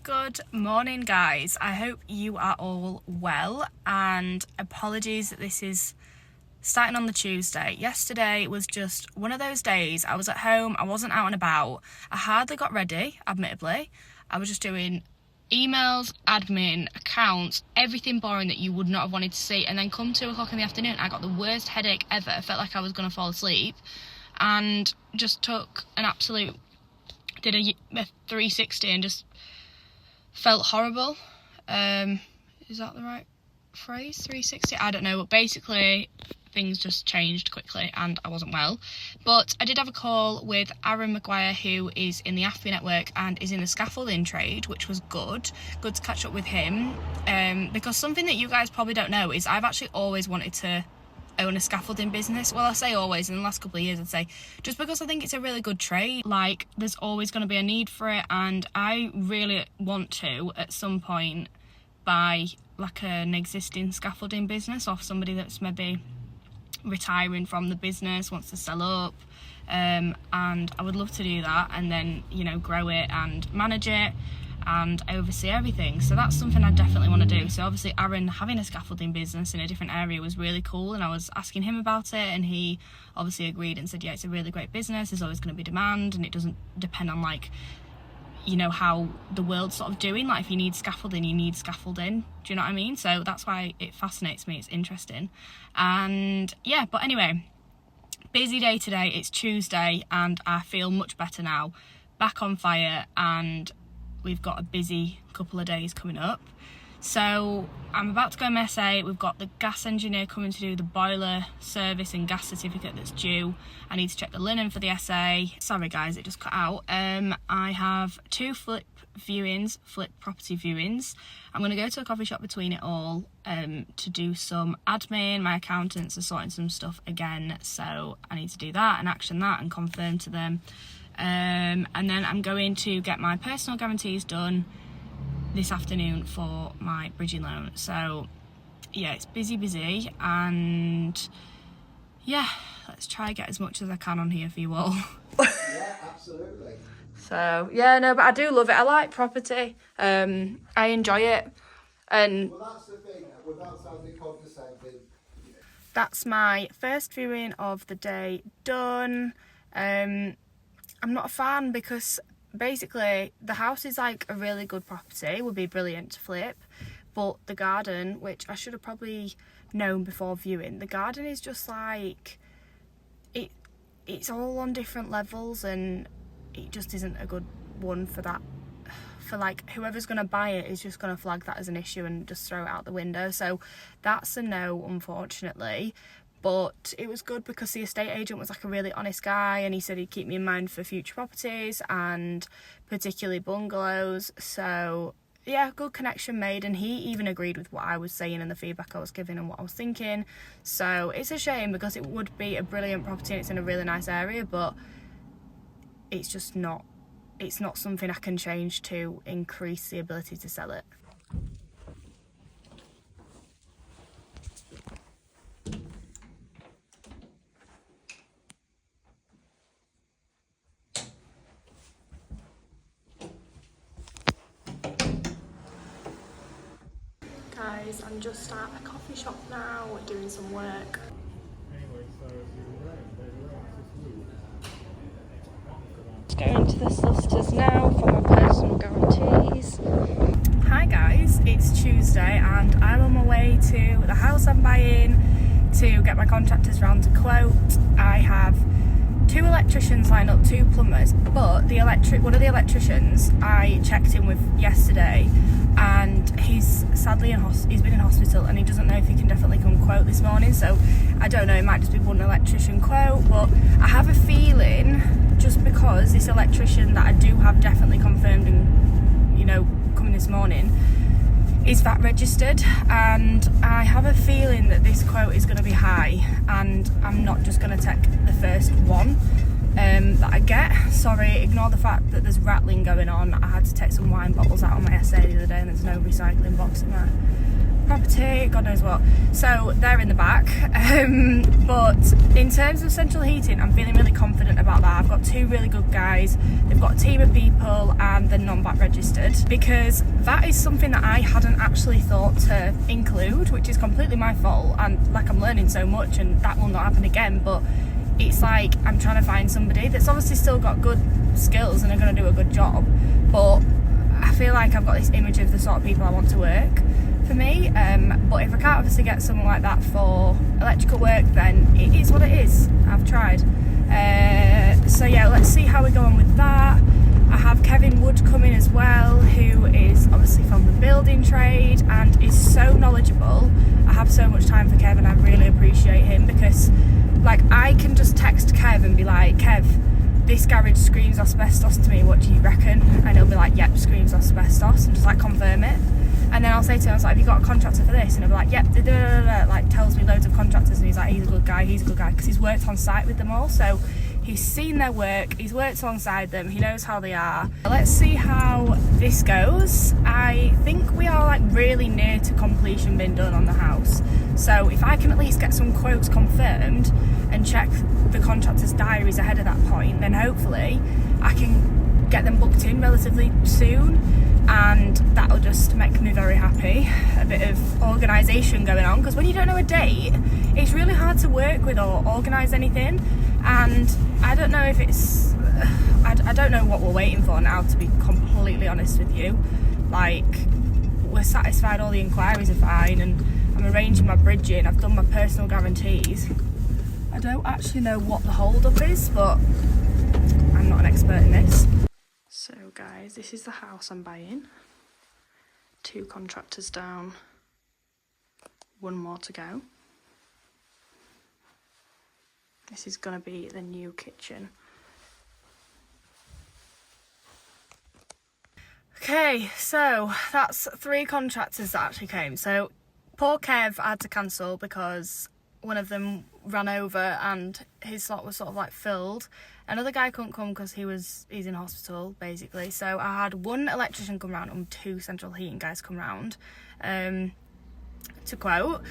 Good morning, guys. I hope you are all well, and apologies that this is starting on the Tuesday. Yesterday was just one of those days. I was at home, I wasn't out and about. I hardly got ready, admittedly. I was just doing emails, admin, accounts, everything boring that you would not have wanted to see. And then come 2 o'clock in the afternoon, I got the worst headache ever. I felt like I was going to fall asleep, and just took an absolute, did a 360 and just felt horrible. Is that the right phrase? 360? I don't know, but basically things just changed quickly and I wasn't well. But I did have a call with Aaron Maguire, who is in the AFB network and is in the scaffolding trade, which was good to catch up with him, because something that you guys probably don't know is I've actually always wanted to own a scaffolding business. Well, I say always, in the last couple of years I'd say, just because I think it's a really good trade. Like, there's always going to be a need for it, and I really want to at some point buy like an existing scaffolding business off somebody that's maybe retiring from the business, wants to sell up, and I would love to do that, and then, you know, grow it and manage it and oversee everything. So that's something I definitely want to do. So obviously Aaron having a scaffolding business in a different area was really cool, and I was asking him about it, and he obviously agreed and said, yeah, it's a really great business, there's always going to be demand, and it doesn't depend on, like, you know, how the world's sort of doing. Like, if you need scaffolding, you need scaffolding. Do you know what I mean? So that's why it fascinates me, it's interesting. And yeah, but anyway, busy day today. It's Tuesday and I feel much better now, back on fire, and we've got a busy couple of days coming up. So I'm about to go MSA. We've got the gas engineer coming to do the boiler service and gas certificate that's due. I need to check the linen for the SA. Sorry guys, it just cut out. I have 2 flip property viewings. I'm going to go to a coffee shop between it all to do some admin. My accountants are sorting some stuff again, so I need to do that and action that and confirm to them. And then I'm going to get my personal guarantees done this afternoon for my bridging loan. So yeah, it's busy, and yeah, let's try and get as much as I can on here for you all. Yeah, absolutely. So yeah, no, but I do love it. I like property. I enjoy it, and well, that's the thing, without sounding condescending, that's my first viewing of the day done. I'm not a fan because basically the house is like a really good property, would be brilliant to flip, but the garden, which I should have probably known before viewing, the garden is just like, it's all on different levels, and it just isn't a good one for that. For like, whoever's going to buy it is just going to flag that as an issue and just throw it out the window. So that's a no, unfortunately. But it was good because the estate agent was like a really honest guy, and he said he'd keep me in mind for future properties and particularly bungalows. So yeah, good connection made, and he even agreed with what I was saying and the feedback I was giving and what I was thinking. So it's a shame because it would be a brilliant property and it's in a really nice area, but it's just not, it's not something I can change to increase the ability to sell it. Guys, I'm just at a coffee shop now doing some work. Going to the solicitors now for my personal guarantees. Hi guys, it's Tuesday and I'm on my way to the house I'm buying to get my contractors round to quote. I have 2 electricians lined up, 2 plumbers, but one of the electricians I checked in with yesterday, and he's sadly he's been in hospital and he doesn't know if he can definitely come quote this morning. So I don't know, it might just be one electrician quote, but I have a feeling, just because this electrician that I do have definitely confirmed and, you know, coming this morning, is VAT registered, and I have a feeling that this quote is going to be high, and I'm not just going to take the first one that I get. Sorry, ignore the fact that there's rattling going on. I had to take some wine bottles out on my SA the other day and there's no recycling box in there. property, God knows what. So they're in the back. But in terms of central heating, I'm feeling really confident about that. I've got 2 really good guys. They've got a team of people and they're non-VAT registered, because that is something that I hadn't actually thought to include, which is completely my fault. And like, I'm learning so much and that will not happen again. But it's like, I'm trying to find somebody that's obviously still got good skills and are going to do a good job, but I feel like I've got this image of the sort of people I want to work for me. But if I can't obviously get someone like that for electrical work, then it is what it is. I've tried. So yeah, let's see how we go on with that. I have Kevin Wood coming as well, who is obviously from the building trade and is so knowledgeable. I have so much time for Kev and I really appreciate him, because like, I can just text Kev and be like, Kev, this garage screams asbestos to me, what do you reckon? And he'll be like, yep, screams asbestos, and just like confirm it. And then I'll say to him, I was like, have you got a contractor for this? And he'll be like, yep, like tells me loads of contractors, and he's like, he's a good guy, because he's worked on site with them all, so he's seen their work, he's worked alongside them, he knows how they are. Let's see how this goes. I think we are like really near to completion being done on the house, so if I can at least get some quotes confirmed and check the contractors' diaries ahead of that point, then hopefully I can get them booked in relatively soon, and that'll just make me very happy. A bit of organisation going on, because when you don't know a date, it's really hard to work with or organise anything. And I don't know if it's, I don't know what we're waiting for now, to be completely honest with you. Like, we're satisfied all the inquiries are fine, and I'm arranging my bridging, I've done my personal guarantees. I don't actually know what the hold up is, but I'm not an expert in this. So guys, this is the house I'm buying. 2 contractors down, 1 more to go. This is going to be the new kitchen. Okay, so that's 3 contractors that actually came. So poor Kev had to cancel because one of them ran over and his slot was sort of like filled. Another guy couldn't come because he's in hospital basically. So I had 1 electrician come round and 2 central heating guys come round to quote.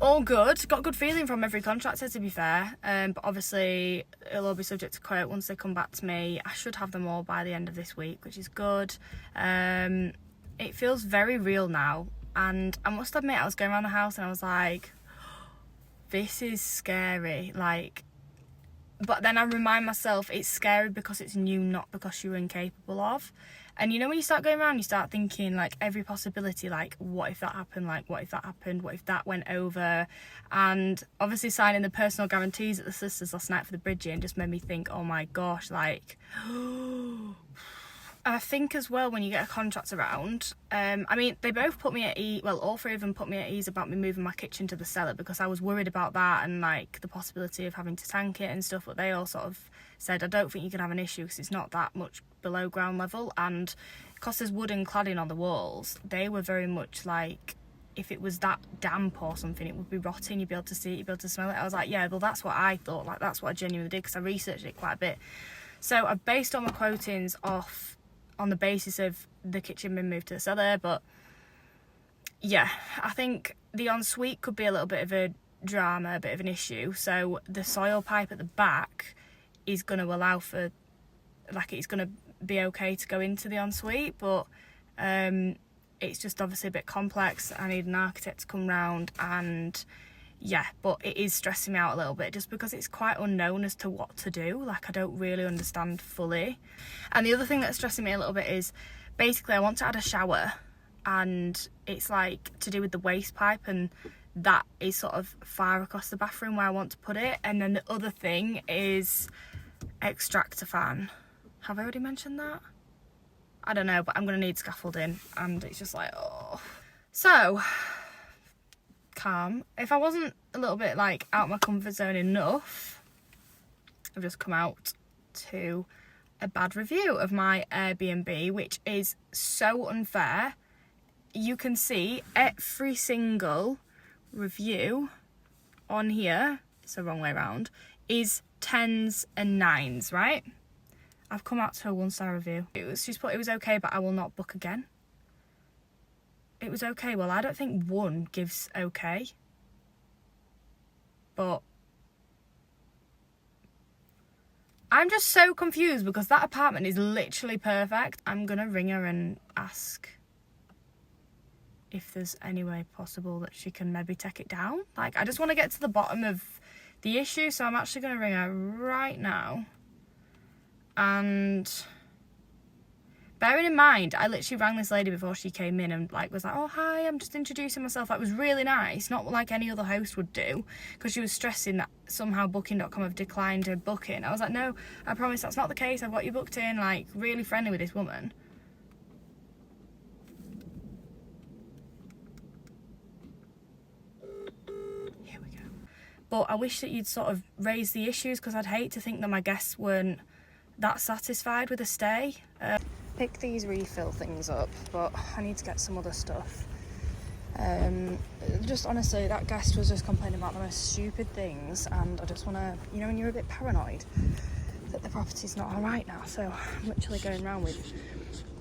All good, got good feeling from every contractor, to be fair, but obviously it'll all be subject to quote once they come back to me. I should have them all by the end of this week, which is good. It feels very real now, and I must admit, I was going around the house and I was like, this is scary, like, but then I remind myself it's scary because it's new, not because you're incapable of. And you know, when you start going around, you start thinking like every possibility, like what if that happened, like what if that happened, what if that went over. And obviously signing the personal guarantees at the solicitors last night for the bridging just made me think, oh my gosh, like I think as well, when you get a contract around, I mean, they both put me at ease, well, all 3 of them put me at ease about me moving my kitchen to the cellar, because I was worried about that and like the possibility of having to tank it and stuff, but they all sort of said, I don't think you can have an issue because it's not that much below ground level, and because there's wooden cladding on the walls, they were very much like, if it was that damp or something, it would be rotting, you'd be able to see it, you'd be able to smell it. I was like, yeah, well, that's what I thought, like that's what I genuinely did, because I researched it quite a bit. So I based all my quotings off on the basis of the kitchen being moved to the cellar. But yeah, I think the ensuite could be a little bit of a drama, a bit of an issue. So the soil pipe at the back is going to allow for, like, it's going to be okay to go into the ensuite, but it's just obviously a bit complex. I need an architect to come round, and yeah, but it is stressing me out a little bit just because it's quite unknown as to what to do. Like, I don't really understand fully. And the other thing that's stressing me a little bit is basically I want to add a shower, and it's like to do with the waste pipe, and that is sort of far across the bathroom where I want to put it. And then the other thing is extractor fan. Have I already mentioned that? I don't know, but I'm going to need scaffolding, and it's just like, oh. So calm. If I wasn't a little bit like out my comfort zone enough, I've just come out to a bad review of my Airbnb, which is so unfair. You can see every single review on here, it's the wrong way around, is 10s and 9s, right? I've come out to a 1-star review. She's put, it was okay, but I will not book again. it was okay. Well, I don't think 1 gives okay. But I'm just so confused because that apartment is literally perfect. I'm gonna ring her and ask if there's any way possible that she can maybe take it down. Like, I just want to get to the bottom of the issue, so I'm actually going to ring her right now. And bearing in mind, I literally rang this lady before she came in and like was like, oh hi, I'm just introducing myself. That was really nice, not like any other host would do, because she was stressing that somehow booking.com have declined her booking. I was like, no, I promise that's not the case, I've got you booked in. Like, really friendly with this woman. Here we go. But I wish that you'd sort of raise the issues, because I'd hate to think that my guests weren't that satisfied with a stay. Pick these refill things up, but I need to get some other stuff. Just honestly, that guest was just complaining about the most stupid things, and I just want to, you know, when you're a bit paranoid that the property's not alright now, so I'm literally going around with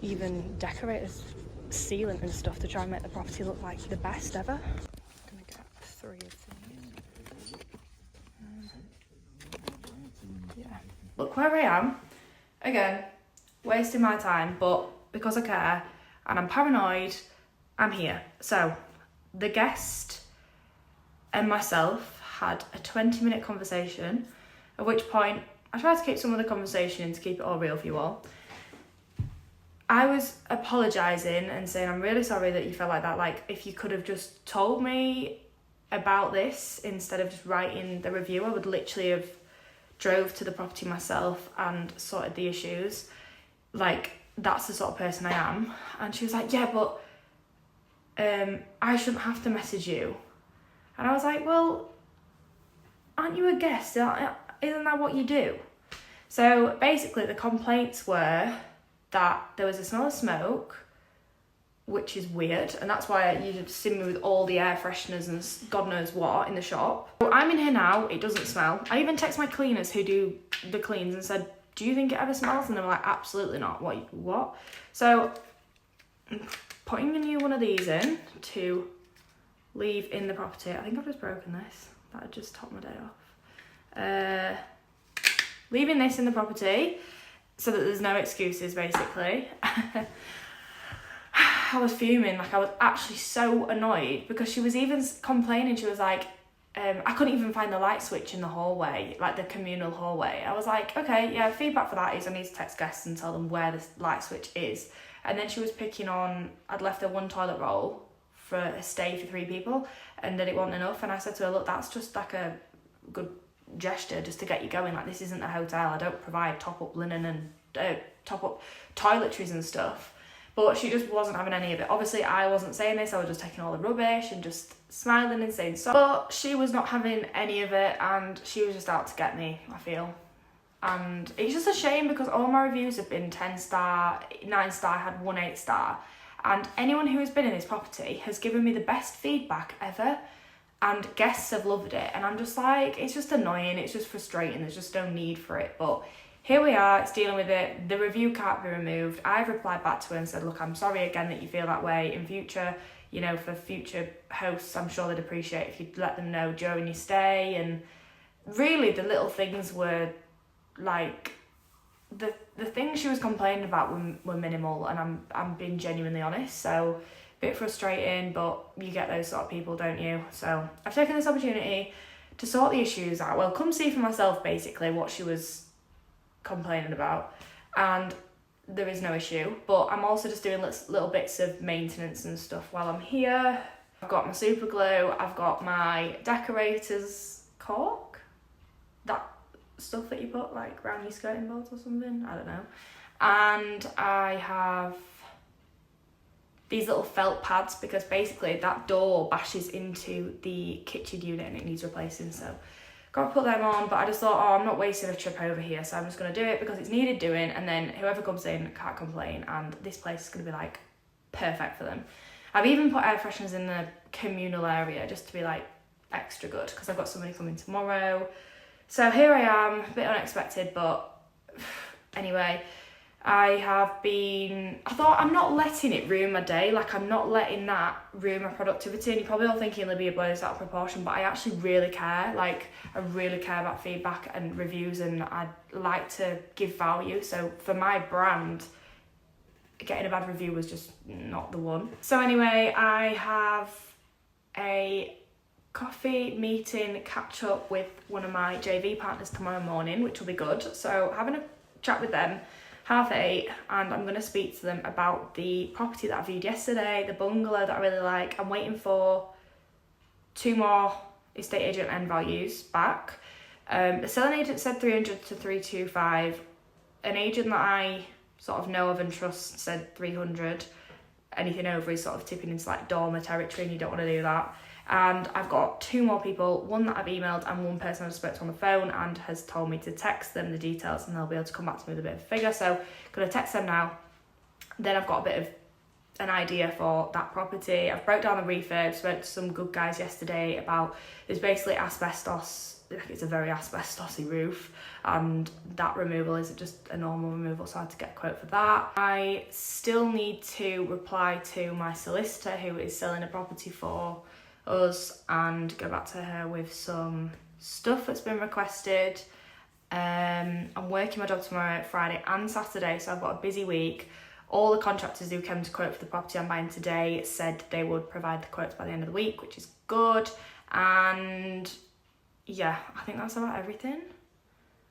even decorators, sealant and stuff to try and make the property look like the best ever. I'm gonna get 3 of these. Yeah. Look where I am. Again, wasting my time, but because I care and I'm paranoid, I'm here. So the guest and myself had a 20-minute conversation, at which point I tried to keep some of the conversation in to keep it all real for you all. I was apologising and saying I'm really sorry that you felt like that. Like, if you could have just told me about this instead of just writing the review, I would literally have drove to the property myself and sorted the issues. Like, that's the sort of person I am. And she was like, yeah, but I shouldn't have to message you. And I was like, well, aren't you a guest? Isn't that what you do? So basically the complaints were that there was a smell of smoke, which is weird, and that's why you see me with all the air fresheners and God knows what in the shop. So I'm in here now, it doesn't smell. I even text my cleaners who do the cleans and said, do you think it ever smells? And they were like, absolutely not. What? So I'm putting a new one of these in to leave in the property. I think I've just broken this. That would just top my day off. Leaving this in the property so that there's no excuses, basically. I was fuming, like I was actually so annoyed because she was even complaining. She was like, I couldn't even find the light switch in the hallway, like the communal hallway. I was like, okay, yeah, feedback for that is I need to text guests and tell them where the light switch is. And then she was picking on, I'd left her 1 toilet roll for a stay for 3 people and that it wasn't enough. And I said to her, look, that's just like a good gesture just to get you going. Like, this isn't a hotel. I don't provide top-up linen and top-up toiletries and stuff. But she just wasn't having any of it. Obviously, I wasn't saying this. I was just taking all the rubbish and just smiling and saying sorry. But she was not having any of it, and she was just out to get me, I feel. And it's just a shame because all my reviews have been 10-star, 9-star, I had 1 8-star. And anyone who has been in this property has given me the best feedback ever. And guests have loved it. And I'm just like, it's just annoying. It's just frustrating. There's just no need for it. But here we are, it's dealing with it. The review can't be removed. I've replied back to her and said, look, I'm sorry again that you feel that way. In future, you know, for future hosts, I'm sure they'd appreciate if you'd let them know during your stay. And really, the little things were like, the things she was complaining about were minimal, and I'm being genuinely honest. So, a bit frustrating, but you get those sort of people, don't you? So, I've taken this opportunity to sort the issues out. Well, come see for myself, basically, what she was complaining about, and there is no issue, but I'm also just doing little bits of maintenance and stuff while I'm here. I've got my super glue, I've got my decorators cork, that stuff that you put like around your skirting boards or something, I don't know, and I have these little felt pads because basically that door bashes into the kitchen unit and it needs replacing, so got to put them on. But I just thought, I'm not wasting a trip over here, so I'm just going to do it because it's needed doing, and then whoever comes in can't complain, and this place is going to be like perfect for them. I've even put air fresheners in the communal area just to be like extra good because I've got somebody coming tomorrow. So here I am, a bit unexpected, but anyway, I thought I'm not letting it ruin my day, like I'm not letting that ruin my productivity. And you're probably all thinking Libby blows out of proportion, but I actually really care. Like I really care about feedback and reviews, and I like to give value. So for my brand, getting a bad review was just not the one. So anyway, I have a coffee meeting catch up with one of my JV partners tomorrow morning, which will be good. So having a chat with them 8:30, and I'm going to speak to them about the property that I viewed yesterday, the bungalow that I really like. I'm waiting for 2 more estate agent end values back. The selling agent said 300 to 325. An agent that I sort of know of and trust said 300. Anything over is sort of tipping into like dormer territory, and you don't want to do that. And I've got 2 more people, one that I've emailed and one person I've spoke to on the phone and has told me to text them the details, and they'll be able to come back to me with a bit of a figure. So I'm going to text them now. Then I've got a bit of an idea for that property. I've broke down the refurb, spoke to some good guys yesterday about, it's basically asbestos, like it's a very asbestosy roof, and that removal isn't just a normal removal, so I had to get a quote for that. I still need to reply to my solicitor who is selling a property for us and go back to her with some stuff that's been requested. I'm working my job tomorrow, Friday and Saturday, so I've got a busy week. All the contractors who came to quote for the property I'm buying today said they would provide the quotes by the end of the week, which is good. And yeah, I think that's about everything.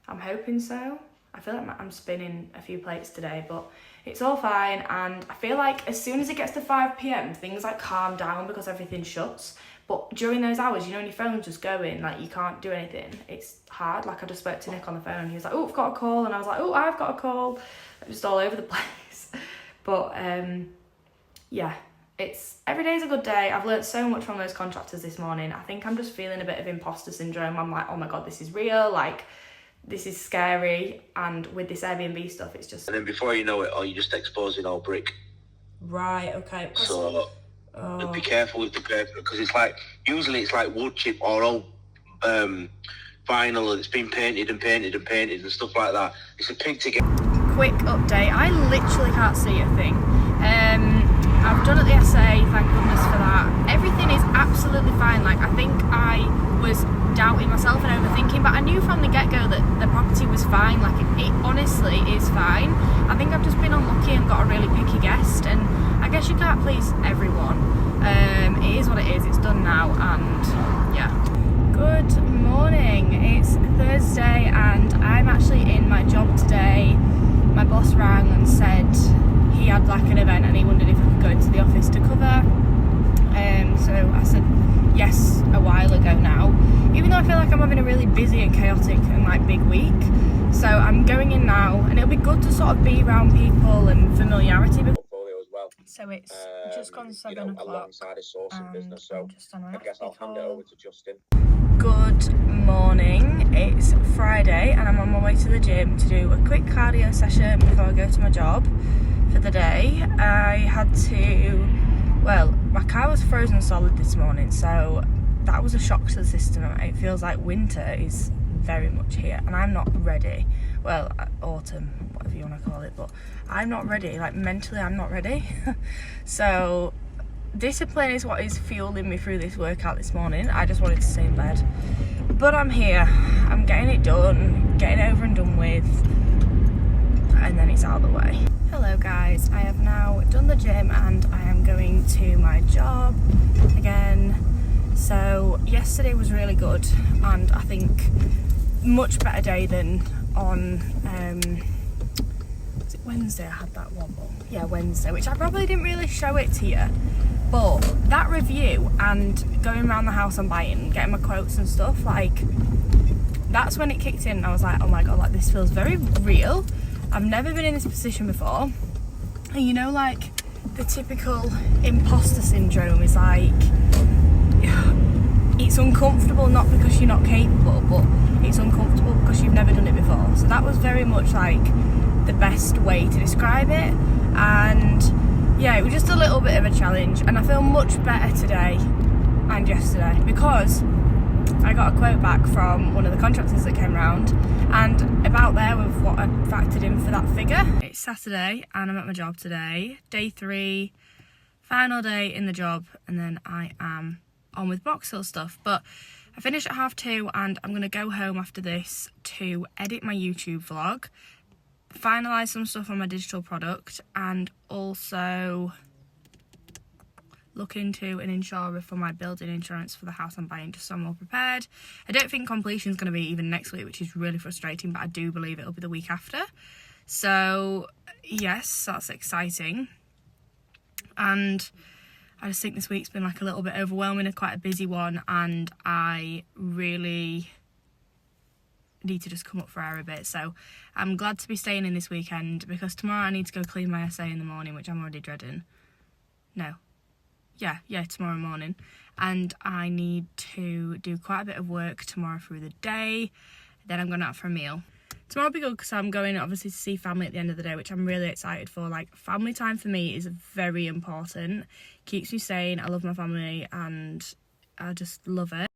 I'm hoping so. I feel like I'm spinning a few plates today, but it's all fine. And I feel like as soon as it gets to 5 p.m, things like calm down because everything shuts. But during those hours, you know, when your phone's just going, like you can't do anything. It's hard. Like I just spoke to Nick on the phone and he was like, oh, I've got a call. And I was like, oh, I've got a call. Just all over the place. But yeah, every day's a good day. I've learnt so much from those contractors this morning. I think I'm just feeling a bit of imposter syndrome. I'm like, oh my God, this is real. Like, this is scary. And with this Airbnb stuff, it's just... And then before you know it, you're just exposing all brick. Right, okay. So be careful with the paper, because it's like, usually it's like wood chip or old vinyl that's been painted and stuff like that. It's a pig to get. Quick update. I literally can't see a thing. I've done at the essay, thank goodness for that. Everything is absolutely fine. Like, I think I was doubting myself and overthinking, but I knew from the get-go that the property was fine. Like, it honestly is fine. I think I've just been unlucky and got a really picky guest, and I guess you can't please everyone. It is what it is. It's done now, and yeah. Good morning. It's Thursday, and I'm actually in my job today. My boss rang and said he had like an event and he wondered if I could go into the office to cover. So I said yes a while ago now, even though I feel like I'm having a really busy and chaotic and like big week. So I'm going in now, and it'll be good to sort of be around people and familiarity. Portfolio as well. So it's just gone 7 o'clock. Alongside a sourcing business, so I guess I'll hand it over to Justin. Good morning. It's Friday and I'm on my way to the gym to do a quick cardio session before I go to my job for the day. I had to, well, my car was frozen solid this morning, so that was a shock to the system. It feels like winter is very much here and I'm not ready. Well, autumn, whatever you want to call it, but I'm not ready. Like mentally, I'm not ready. So discipline is what is fueling me through this workout this morning. I just wanted to stay in bed, but I'm here. I'm getting it done, getting it over and done with, and then it's out of the way. Hello guys, I have now done the gym and I am going to my job again. So yesterday was really good, and I think much better day than on was it Wednesday I had that wobble? Yeah, Wednesday, which I probably didn't really show it to you. But that review and going around the house and buying, getting my quotes and stuff, like, that's when it kicked in. I was like, oh my God, like, this feels very real. I've never been in this position before. And you know, like, the typical imposter syndrome is like, it's uncomfortable not because you're not capable, but it's uncomfortable because you've never done it before. So that was very much like the best way to describe it. And yeah, it was just a little bit of a challenge, and I feel much better today and yesterday because I got a quote back from one of the contractors that came round, and about there with what I factored in for that figure. It's Saturday and I'm at my job today, day 3, final day in the job, and then I am on with box hill stuff. But I finish at 2:30 and I'm going to go home after this to edit my YouTube vlog, finalise some stuff on my digital product, and also look into an insurer for my building insurance for the house I'm buying, just so I'm all prepared. I don't think completion is going to be even next week, which is really frustrating, but I do believe it'll be the week after. So yes, that's exciting. And I just think this week's been like a little bit overwhelming, quite a busy one, and I really need to just come up for air a bit. So I'm glad to be staying in this weekend, because tomorrow I need to go clean my essay in the morning, which I'm already dreading. Yeah, tomorrow morning. And I need to do quite a bit of work tomorrow through the day. Then I'm going out for a meal. Tomorrow will be good because I'm going obviously to see family at the end of the day, which I'm really excited for. Like, family time for me is very important. Keeps me sane. I love my family and I just love it.